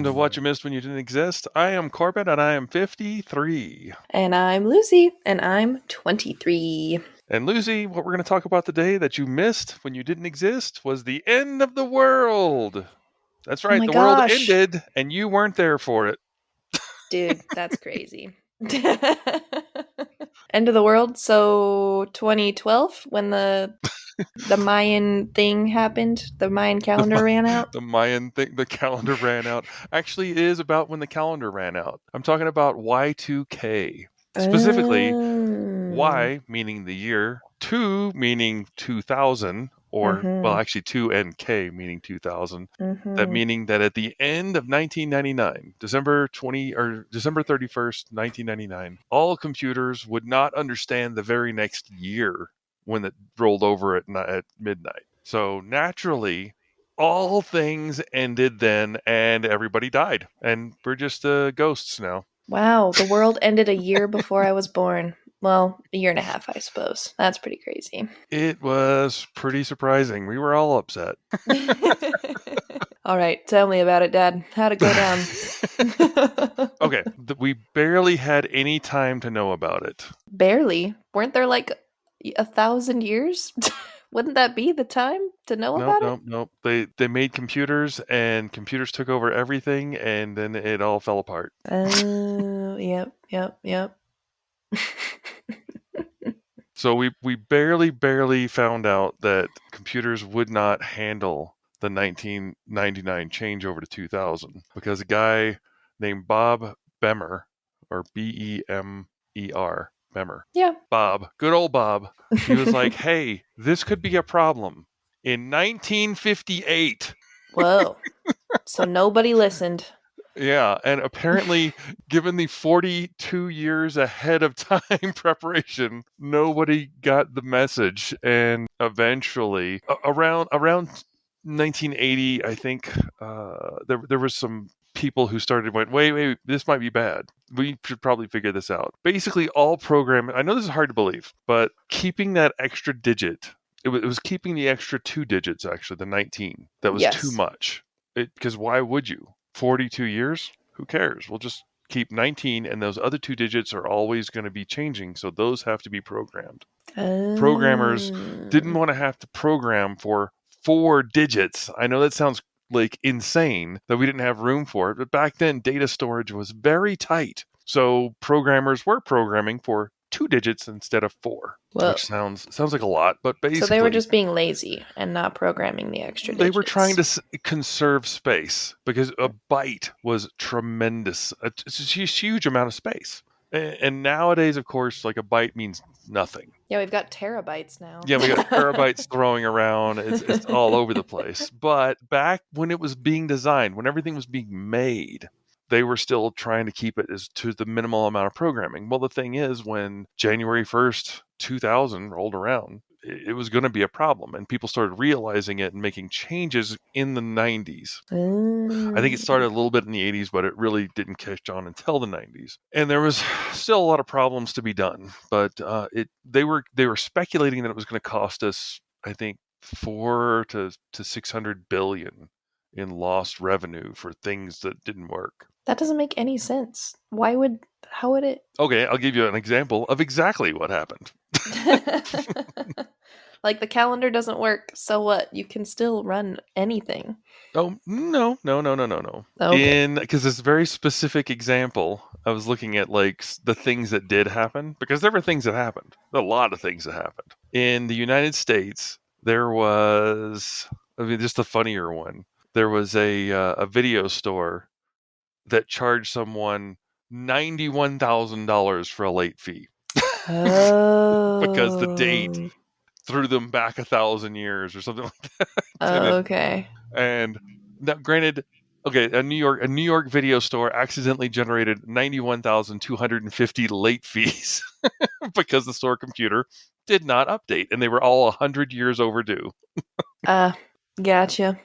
Welcome to What You Missed When You Didn't Exist. I am Corbin and I am 53. And I'm Lucy, and I'm 23. And Lucy, what we're going to talk about today that you missed when you didn't exist was the end of the world. That's Oh right, my the world gosh. ended and you weren't there for it. Dude, that's crazy. End of the world. So 2012, when the Mayan thing happened, the Mayan calendar ran out. The Mayan thing, the calendar ran out. Actually, it is about when the calendar ran out. I'm talking about Y2K. Specifically, Oh. Y meaning the year, 2 meaning 2000, or, well, Mm-hmm. actually 2 and K meaning 2000. That Mm-hmm. meaning that at the end of 1999, December 31st, 1999, all computers would not understand the very next year when it rolled over at midnight. So naturally, all things ended then and everybody died. And we're just ghosts now. Wow, the world ended a year before I was born. Well, a year and a half, I suppose. That's pretty crazy. It was pretty surprising. We were all upset. All right, tell me about it, Dad. How'd it go down? Okay, we barely had any time to know about it. Barely. Weren't there like 1,000 years? Wouldn't that be the time to know Nope, about it? nope, nope. They made computers and computers took over everything and then it all fell apart. Oh, yep. So we barely found out that computers would not handle the 1999 changeover to 2000 because a guy named Bob Bemer, or Bemer, Bemer, Yeah. Bob, good old Bob, he was like, hey, this could be a problem. In 1958, Whoa. So nobody listened. yeah, and apparently, given the 42 years ahead of time preparation, nobody got the message. And eventually, around 1980, I think there was some people who went, wait, this might be bad. We should probably figure this out. Basically, all programming. I know this is hard to believe, but keeping that extra digit. It was keeping the extra 2 digits, actually, the 19. That was too Yes. much. Because why would you? 42 years? Who cares? We'll just keep 19, and those other 2 digits are always going to be changing, so those have to be programmed. Programmers didn't Oh. want to have to program for 4 digits. I know that sounds like insane that we didn't have room for it, but back then data storage was very tight. So programmers were programming for 2 digits instead of 4, Whoa. which sounds like a lot, but So they were basically just being lazy and not programming the extra they were trying digits. to conserve space because a byte was tremendous. It's a huge amount of space. And nowadays, of course, like a byte means nothing. Yeah, we've got terabytes now. Yeah, we got terabytes throwing around. It's all over the place. But back when it was being designed, when everything was being made, they were still trying to keep it as to the minimal amount of programming. Well, the thing is, when January 1st, 2000 rolled around, it was going to be a problem. And people started realizing it and making changes in the 90s. I think it started a little bit in the 80s, but it really didn't catch on until the 90s. And there was still a lot of problems to be done, but they were speculating that it was going to cost us, I think, 4 to 600 billion in lost revenue for things that didn't work. That doesn't make any sense. How would it? Okay, I'll give you an example of exactly what happened. Like the calendar doesn't work, so what? You can still run anything. Oh, no. Okay. Because it's a very specific example. I was looking at like the things that did happen because there were things that happened. A lot of things that happened. In the United States, there was, I mean, just the funnier one. There was a video store that charged someone $91,000 for a late fee because the date Oh. threw them back 1,000 years or something like that. Oh, okay. And now, granted, okay, a New York video store accidentally generated 91,250 late fees because the store computer did not update, and they were all 100 years overdue. Uh, gotcha.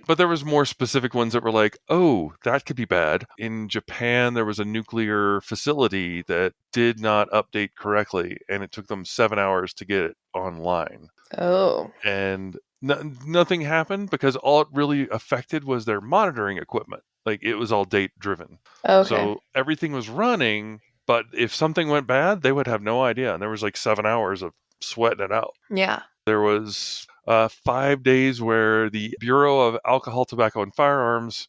But there was more specific ones that were like, oh, that could be bad. In Japan, there was a nuclear facility that did not update correctly, and it took them 7 hours to get it online. Oh. And nothing happened because all it really affected was their monitoring equipment. Like, it was all date driven. Okay. So everything was running, but if something went bad, they would have no idea. And there was like 7 hours of sweating it out. Yeah. There was 5 days where the Bureau of Alcohol, Tobacco, and Firearms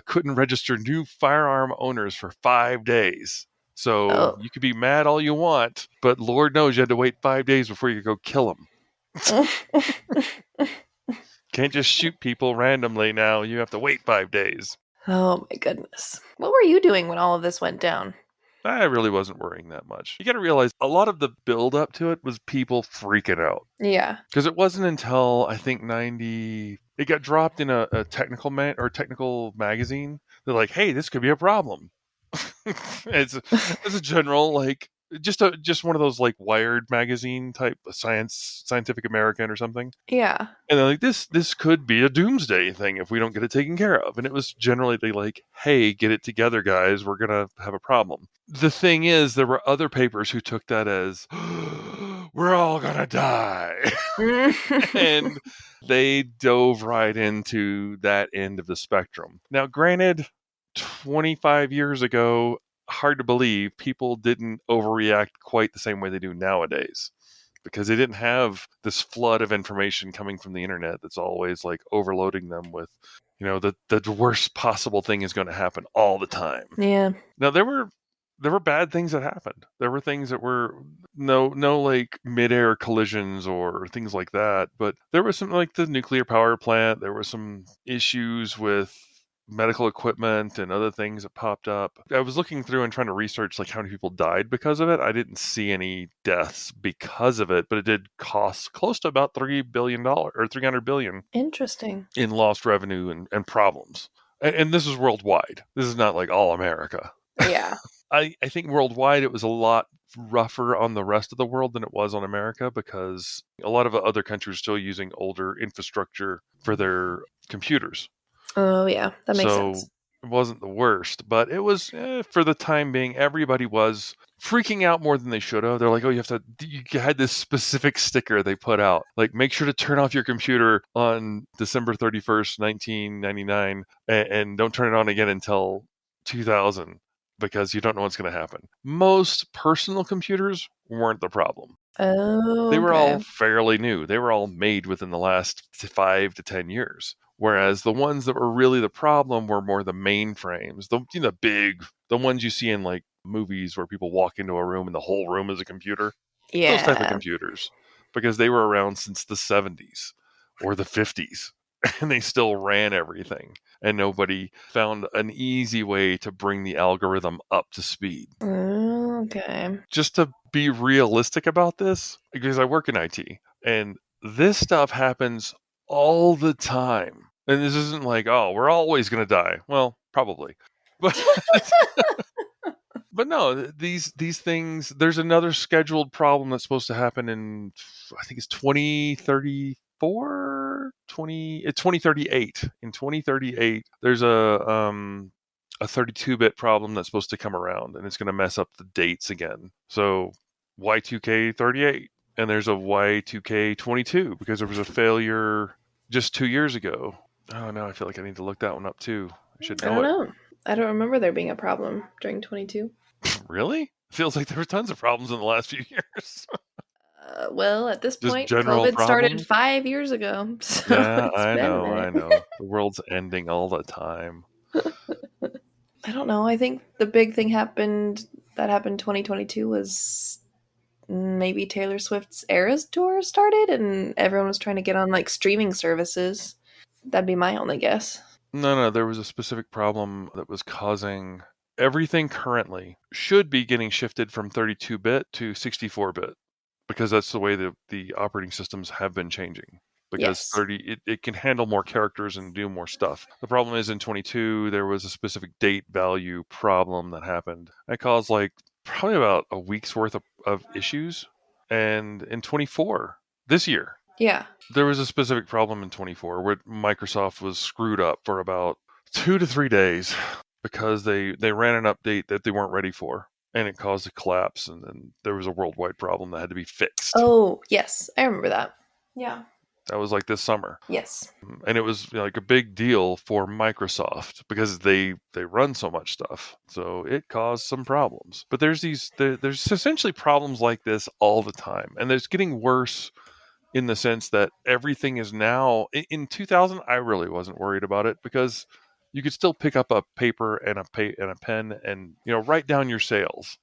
couldn't register new firearm owners for 5 days. So Oh. you could be mad all you want, but Lord knows you had to wait 5 days before you could go kill them. Can't just shoot people randomly now. You have to wait 5 days. Oh my goodness. What were you doing when all of this went down? I really wasn't worrying that much. You got to realize a lot of the build up to it was people freaking out. Yeah. Because it wasn't until I think 90, it got dropped in a technical technical magazine. They're like, "Hey, this could be a problem." it's a general like just one of those like Wired magazine type Scientific American or something. Yeah. And they're like, this could be a doomsday thing if we don't get it taken care of. And it was generally they like, "Hey, get it together, guys. We're gonna have a problem." The thing is, there were other papers who took that as we're all gonna die. And they dove right into that end of the spectrum. Now, granted, 25 years ago, hard to believe people didn't overreact quite the same way they do nowadays, because they didn't have this flood of information coming from the internet that's always like overloading them with, the worst possible thing is going to happen all the time. Yeah. Now, there were bad things that happened. There were things that were no like mid-air collisions or things like that, but there was some like the nuclear power plant. There were some issues with medical equipment and other things that popped up. I was looking through and trying to research like how many people died because of it. I didn't see any deaths because of it, but it did cost close to about $3 billion or $300 billion Interesting. in lost revenue and problems. And this is worldwide. This is not like all America. Yeah. I think worldwide it was a lot rougher on the rest of the world than it was on America, because a lot of other countries are still using older infrastructure for their computers. Oh, yeah. That makes sense. It wasn't the worst, but it was, for the time being, everybody was freaking out more than they should have. They're like, "Oh, you had this specific sticker they put out. Like, make sure to turn off your computer on December 31st, 1999, and don't turn it on again until 2000, because you don't know what's going to happen." Most personal computers weren't the problem. Oh, They were all okay. fairly new. They were all made within the last 5 to 10 years. Whereas the ones that were really the problem were more the mainframes, the ones you see in like movies where people walk into a room and the whole room is a computer. Those type of Yeah. computers, because they were around since the 70s or the 50s, and they still ran everything. And nobody found an easy way to bring the algorithm up to speed. Okay. Just to be realistic about this, because I work in IT, and this stuff happens all the time. And this isn't like, "Oh, we're always going to die." Well, probably. But but no, these things, there's another scheduled problem that's supposed to happen in, I think it's 2034, it's 2038. In 2038, there's a 32-bit problem that's supposed to come around, and it's going to mess up the dates again. So Y2K 38, and there's a Y2K 22 because there was a failure just 2 years ago. Oh no, I feel like I need to look that one up too. I should I know don't it. know. I don't remember there being a problem during 22. Really? Feels like there were tons of problems in the last few years. Well, at this Just point, general COVID started problems. 5 years ago. So Yeah, it's I been a know, minute. The world's ending all the time. I don't know. I think the big thing that happened 2022 was maybe Taylor Swift's Eras tour started and everyone was trying to get on like streaming services. That'd be my only guess. No, there was a specific problem that was causing everything currently should be getting shifted from 32-bit to 64-bit, because that's the way the operating systems have been changing. Because Yes. it can handle more characters and do more stuff. The problem is in 22 there was a specific date value problem that happened. That caused like probably about a week's worth of issues. And in 24, this year, Yeah. there was a specific problem in 24 where Microsoft was screwed up for about 2 to 3 days because they ran an update that they weren't ready for, and it caused a collapse, and then there was a worldwide problem that had to be fixed. Oh, yes. I remember that. Yeah. That was like this summer. Yes. And it was like a big deal for Microsoft because they run so much stuff. So it caused some problems. But there's essentially problems like this all the time. And there's getting worse in the sense that everything is now in 2000. I really wasn't worried about it because you could still pick up a paper and a pen and write down your sales,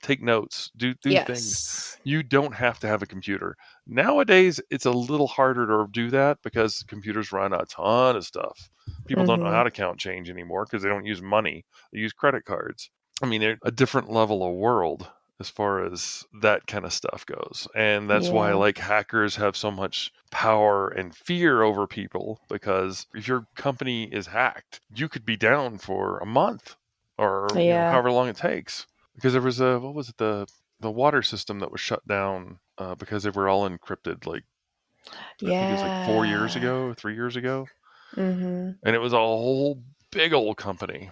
take notes, do things. Yes. You don't have to have a computer. Nowadays it's a little harder to do that because computers run a ton of stuff. People don't know how to count change anymore because they don't use money, they use credit cards. I mean, they're a different level of world as far as that kind of stuff goes. And that's why like hackers have so much power and fear over people, because if your company is hacked, you could be down for a month or however long it takes. Because there was the water system that was shut down because they were all encrypted, like I think it was like 4 years ago, 3 years ago. And it was a whole big old company.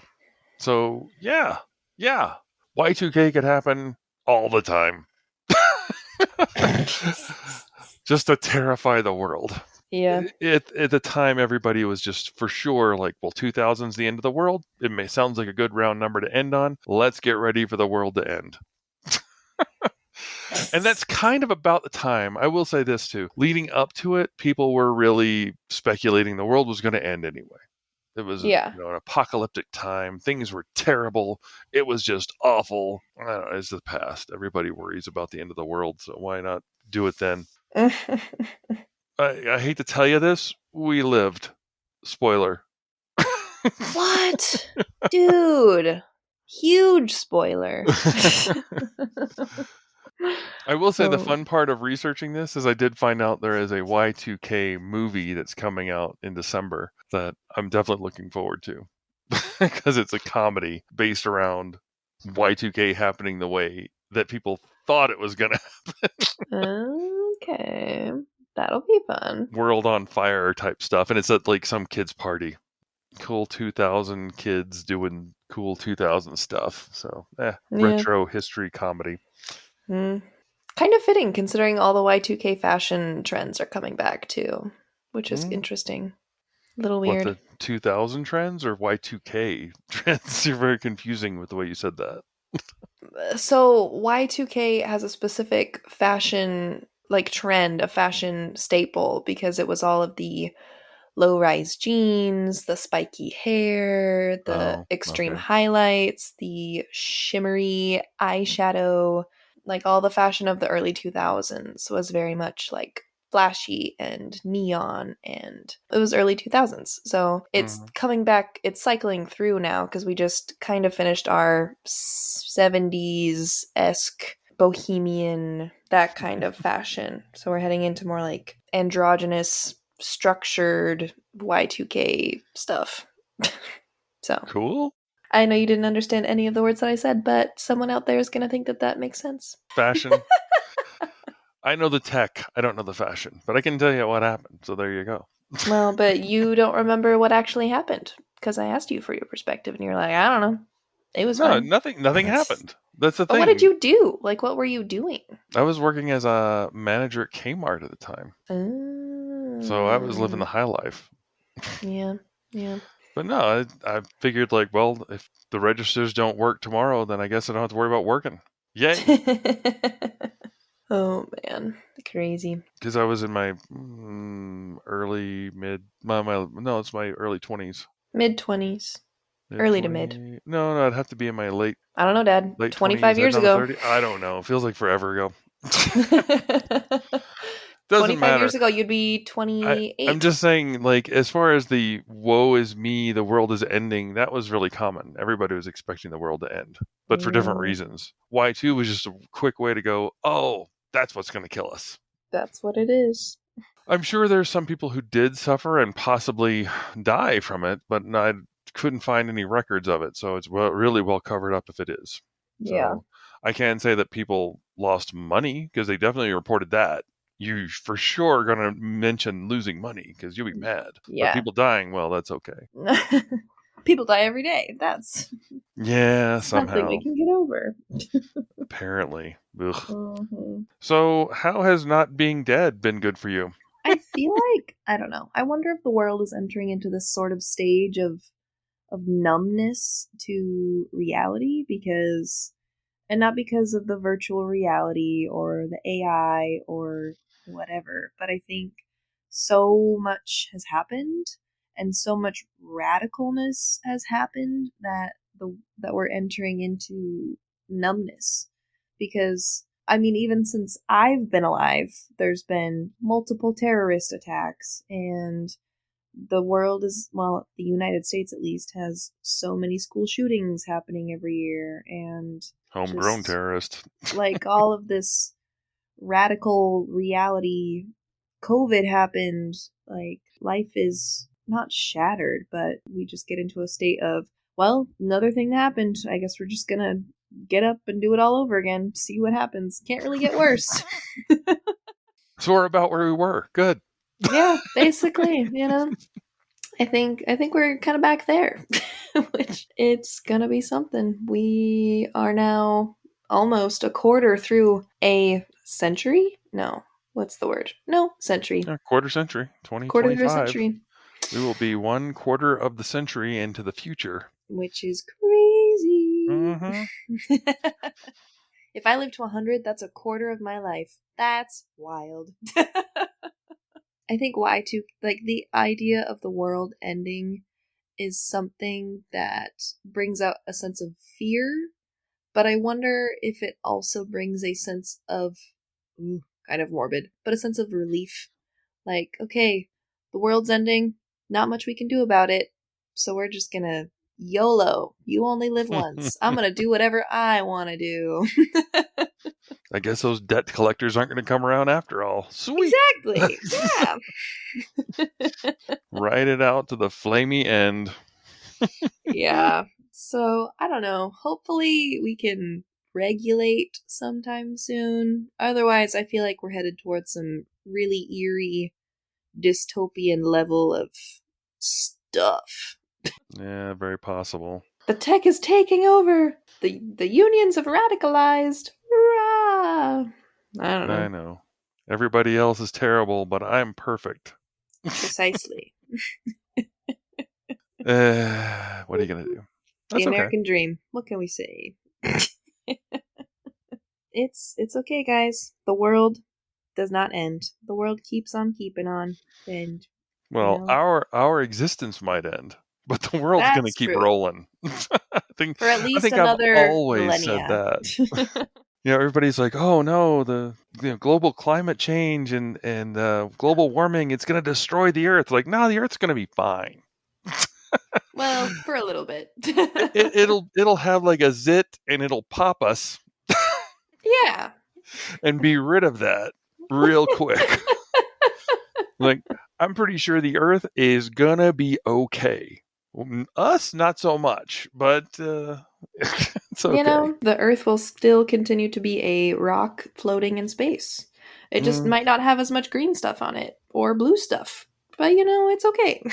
So yeah, Y2K could happen all the time. Just to terrify the world. Yeah. At the time, everybody was just for sure like, well, 2000's the end of the world. It sounds like a good round number to end on. Let's get ready for the world to end. And that's kind of about the time. I will say this too. Leading up to it, people were really speculating the world was going to end anyway. It was an apocalyptic time. Things were terrible. It was just awful. I don't know, it's the past. Everybody worries about the end of the world, so why not do it then? I hate to tell you this. We lived. Spoiler. What? Dude. Huge spoiler. I will say the fun part of researching this is I did find out there is a Y2K movie that's coming out in December that I'm definitely looking forward to because it's a comedy based around Y2K happening the way that people thought it was going to happen. Okay. That'll be fun. World on fire type stuff. And it's at like some kids' party. Cool 2000 kids doing cool 2000 stuff. So, retro history comedy. Kind of fitting considering all the Y2K fashion trends are coming back too, which is interesting. A little weird. What, the 2000 trends or Y2K trends? You're very confusing with the way you said that. So Y2K has a specific fashion like trend, a fashion staple, because it was all of the low-rise jeans, the spiky hair, the extreme highlights, the shimmery eyeshadow, like all the fashion of the early 2000s was very much like flashy and neon, and it was early 2000s. So it's coming back, it's cycling through now because we just kind of finished our 70s-esque bohemian, that kind of fashion. So we're heading into more like androgynous, structured Y2K stuff. So cool. I know you didn't understand any of the words that I said, but someone out there is going to think that that makes sense. Fashion. I know the tech. I don't know the fashion, but I can tell you what happened. So there you go. Well, but you don't remember what actually happened because I asked you for your perspective and you're like, I don't know. It was fun. Nothing happened. That's the thing. What did you do? Like, what were you doing? I was working as a manager at Kmart at the time. So I was living the high life. Yeah. But no, I figured like, well, if the registers don't work tomorrow, then I guess I don't have to worry about working. Yay. Oh, man. Crazy. Because I was in my early 20s. Mid-20s. Early to mid. No, I'd have to be in my late. I don't know, Dad. Late 25 20s, years ago. 30? I don't know. It feels like forever ago. 25 years ago, you'd be 28. I'm just saying, like, as far as the woe is me, the world is ending, that was really common. Everybody was expecting the world to end, but for different reasons. Y2 was just a quick way to go, oh, that's what's going to kill us. That's what it is. I'm sure there's some people who did suffer and possibly die from it, but I couldn't find any records of it, so it's really well covered up if it is. Yeah. So I can say that people lost money because they definitely reported that. You for sure are going to mention losing money because you'll be mad. Yeah. But people dying, well, that's okay. People die every day. That's somehow something we can get over. Apparently. Mm-hmm. So how has not being dead been good for you? I feel like, I don't know. I wonder if the world is entering into this sort of stage of numbness to reality because, and not because of the virtual reality or the AI or whatever, but I think so much has happened and so much radicalness has happened that we're entering into numbness. Because I mean, even since I've been alive, there's been multiple terrorist attacks, and the world is, well, the United States at least has so many school shootings happening every year, and Homegrown just terrorist. like all of this radical reality. COVID happened, like life is not shattered, but we just get into a state of, well, another thing happened. I guess we're just gonna get up and do it all over again, see what happens. Can't really get worse. So we're about where we were. Good. Yeah, basically, you know. I think we're kind of back there, which it's gonna be something. We are now almost a quarter through a century. No, what's the word? No, century. Yeah, quarter century, Quarter through a 2025. century, We will be 1/4 of the century into the future. which is crazy. Mm-hmm. If I live to 100, that's a quarter of my life. That's wild. I think Y2, like the idea of the world ending is something that brings out a sense of fear, but I wonder if it also brings a sense of, kind of morbid, but a sense of relief. Like, okay, the world's ending, not much we can do about it, so we're just gonna YOLO. You only live once. I'm gonna do whatever I want to do. I guess those debt collectors aren't going to come around after all. Sweet. Exactly. Yeah. Ride it out to the flamey end. Yeah. So, I don't know. Hopefully we can regulate sometime soon. Otherwise, I feel like we're headed towards some really eerie dystopian level of stuff. Yeah, very possible. The tech is taking over. The unions have radicalized. Hurrah! I don't know. I know. Everybody else is terrible, but I'm perfect. Precisely. What are you going to do? That's The okay. American dream. What can we say? It's okay, guys. The world does not end. The world keeps on keeping on. And Well, you know, our existence might end, but the world's going to that's keep true. rolling. For at I least think I've another always said millennia. that. Everybody's like, "Oh no, the global climate change and global warming, it's going to destroy the Earth." Like, no, the Earth's going to be fine. Well, for a little bit. It'll have like a zit and it'll pop us. Yeah. And be rid of that real quick. Like, I'm pretty sure the Earth is gonna be okay. Us, not so much, but it's okay. You know, the Earth will still continue to be a rock floating in space. It just might not have as much green stuff on it or blue stuff. But it's okay.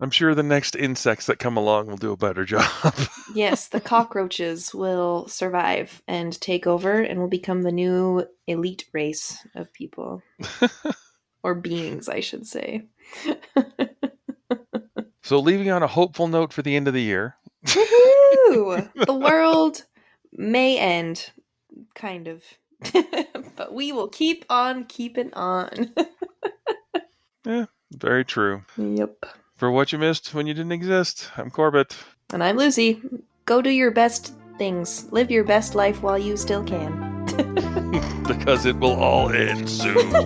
I'm sure the next insects that come along will do a better job. Yes, the cockroaches will survive and take over and will become the new elite race of people. Or beings, I should say. So, leaving on a hopeful note for the end of the year. Woohoo! The world may end, kind of. But we will keep on keeping on. Yeah, very true. Yep. For what you missed when you didn't exist, I'm Corbett. And I'm Lucy. Go do your best things. Live your best life while you still can. Because it will all end soon.